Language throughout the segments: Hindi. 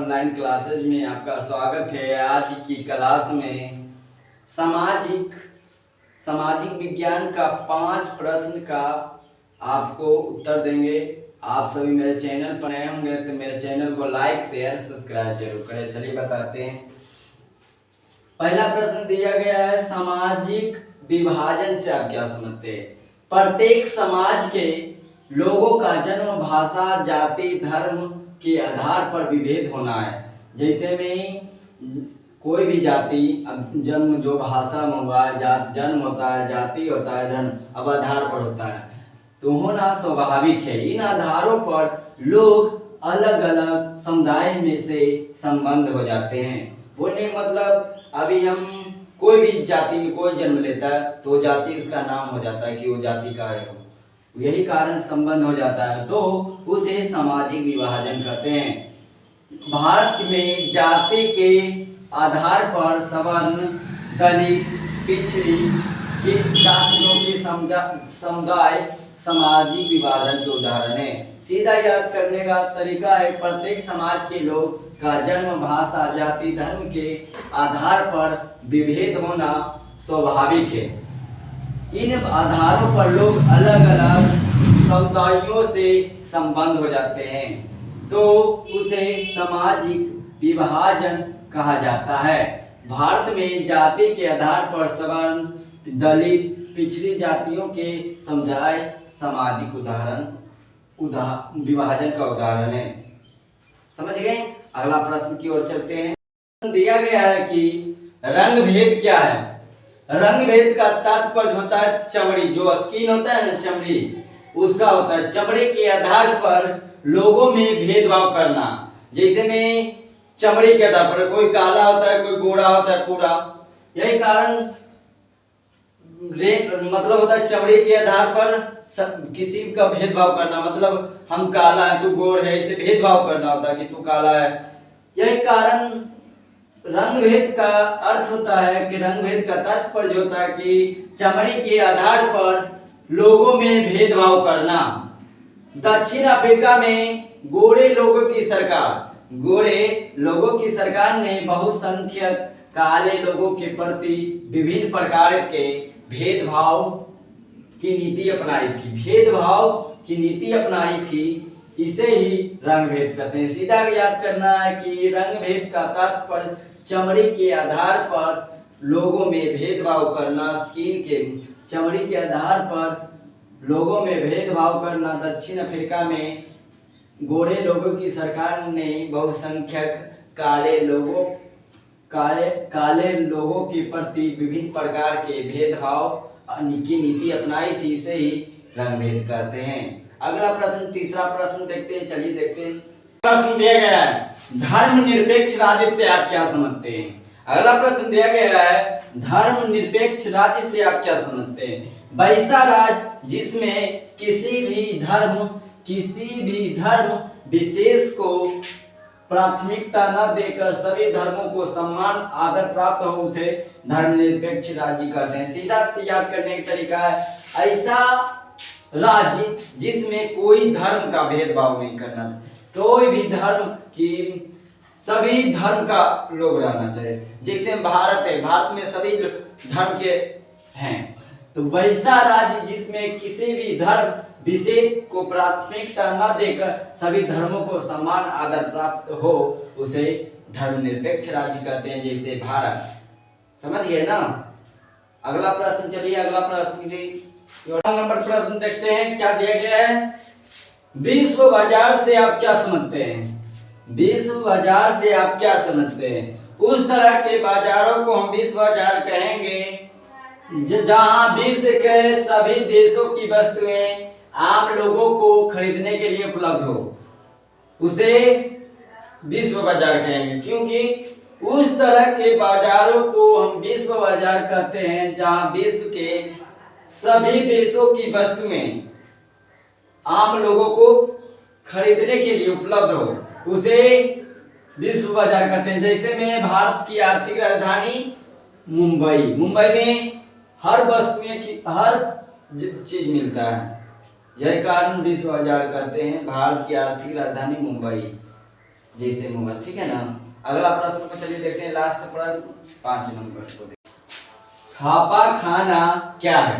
ऑनलाइन क्लासेज में आपका स्वागत है। आज की क्लास में सामाजिक विज्ञान का 5 प्रश्न का आपको उत्तर देंगे। आप सभी मेरे चैनल पर नए होंगे तो मेरे चैनल को लाइक शेयर सब्सक्राइब जरूर करें। चलिए बताते हैं। पहला प्रश्न दिया गया है, सामाजिक विभाजन से आप क्या समझते हैं? प्रत्येक समाज के लोगों का जन्म भाषा जाति धर्म के आधार पर विभेद होना है। जैसे में कोई भी जाति अब जन्म जो भाषा में हुआ जन्म होता है, जाति होता है, जन्म अब आधार पर होता है तो होना स्वाभाविक है। इन आधारों पर लोग अलग अलग समुदाय में से संबंध हो जाते हैं। बोलने मतलब अभी हम कोई भी जाति में कोई जन्म लेता है तो जाति उसका नाम हो जाता है कि वो जाति का है, यही कारण संबंध हो जाता है तो उसे सामाजिक विभाजन कहते हैं। भारत में जाति के आधार पर सवर्ण दलित पिछड़ी के जातियों के समुदाय सामाजिक विभाजन के उदाहरण है। सीधा याद करने का तरीका है, प्रत्येक समाज के लोग का जन्म भाषा जाति धर्म के आधार पर विभेद होना स्वाभाविक है। इन आधारों पर लोग अलग अलग समुदायों से संबंध हो जाते हैं तो उसे सामाजिक विभाजन कहा जाता है। भारत में जाति के आधार पर सवर्ण दलित पिछड़ी जातियों के समुदाय सामाजिक विभाजन का उदाहरण है। समझ गए? अगला प्रश्न की ओर चलते हैं। दिया गया है कि रंग भेद क्या है? रंग भेद का तात्पर्य होता है चमड़ी, जो स्किन होता है ना चमड़ी, उसका होता है चमड़ी के आधार पर लोगों में भेदभाव करना। जैसे में चमड़ी के आधार पर कोई काला होता है, कोई गोरा होता है पूरा, यही कारण मतलब होता है चमड़ी के आधार पर किसी का भेदभाव करना। मतलब हम काला है तू गोर है, इसे भेदभाव करना होता है कि तू काला है। यही कारण रंग भेद का अर्थ होता है कि रंग भेद का तात्पर्य होता है कि चमड़ी के आधार पर लोगों में भेदभाव करना। दक्षिण अफ्रीका में गोरे लोगों की सरकार ने बहुसंख्यक काले लोगों के प्रति विभिन्न प्रकार के भेदभाव की नीति अपनाई थी। इसे ही रंग भेद कहते हैं। सीधा याद करना है कि रंग भेद का तात्पर्य चमड़ी के आधार पर लोगों में भेदभाव करना, स्किन के चमड़ी के आधार पर लोगों में भेदभाव करना। दक्षिण अफ्रीका में गोरे लोगों की सरकार ने बहुसंख्यक काले लोगों के प्रति विभिन्न प्रकार के भेदभाव की नीति अपनाई थी, इसे ही रंग भेद कहते हैं। अगला प्रश्न, तीसरा प्रश्न देखते हैं। चलिए देखते हैं। प्रश्न दिया गया है, धर्मनिरपेक्ष राज्य से आप क्या समझते हैं? अगला प्रश्न दिया गया है, धर्मनिरपेक्ष राज्य से आप क्या समझते हैं? वैसा राज्य जिसमें किसी भी धर्म विशेष को प्राथमिकता न देकर सभी धर्मों को सम्मान आदर प्राप्त हो, उसे धर्मनिरपेक्ष राज्य कहते हैं। सीधा याद करने का तरीका है, ऐसा राज्य जिसमें कोई धर्म का भेदभाव नहीं करना, कोई भी धर्म की सभी धर्म का लोग रहना चाहिए। जैसे भारत है, भारत में सभी धर्म के हैं, तो वैसा राज्य जिसमें किसी भी धर्म विशेष को प्राथमिकता न देकर सभी धर्मों को समान आदर प्राप्त हो, उसे धर्मनिरपेक्ष राज्य कहते हैं, जैसे भारत। समझ गए ना? अगला प्रश्न, चलिए अगला नंबर प्रश्न देखते हैं। क्या दिया गया है? विश्व बाजार से आप क्या समझते हैं? विश्व बाजार से आप क्या समझते हैं? उस तरह के बाजारों को हम विश्व बाजार कहेंगे जहां विश्व के सभी देशों की वस्तुएं आम लोगों को खरीदने के लिए उपलब्ध हो, उसे विश्व बाजार कहेंगे। क्योंकि उस तरह के बाजारों को हम विश्व बाजार कहते हैं जहां विश्व के सभी देशों की वस्तुएं आम लोगों को खरीदने के लिए उपलब्ध हो, उसे विश्व बाजार कहते हैं। जैसे में भारत की आर्थिक राजधानी मुंबई में हर वस्तुएं की हर चीज मिलता है, यही कारण विश्व बाजार कहते हैं। भारत की आर्थिक राजधानी मुंबई। जैसे होगा, ठीक है ना। अगला प्रश्न को चलिए देखते हैं, लास्ट प्रश्न 5 नंबर को देखते हैं। छापा खाना क्या है?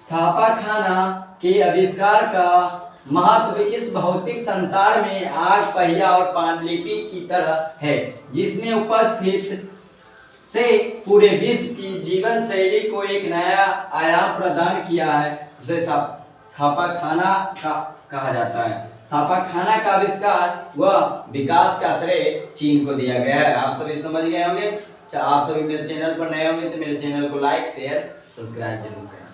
छापा खाना के आविष्कार का महत्व इस भौतिक संसार में आग, पहिया और पांडुलिपि की तरह है, जिसने उपस्थित से पूरे विश्व की जीवन शैली को एक नया आयाम प्रदान किया है, उसे छापा खाना का कहा जाता है। छापा खाना का आविष्कार व विकास का श्रेय चीन को दिया गया है। आप सभी समझ गए होंगे। आप सभी मेरे चैनल पर नए होंगे तो मेरे चैनल को लाइक शेयर सब्सक्राइब जरूर करें।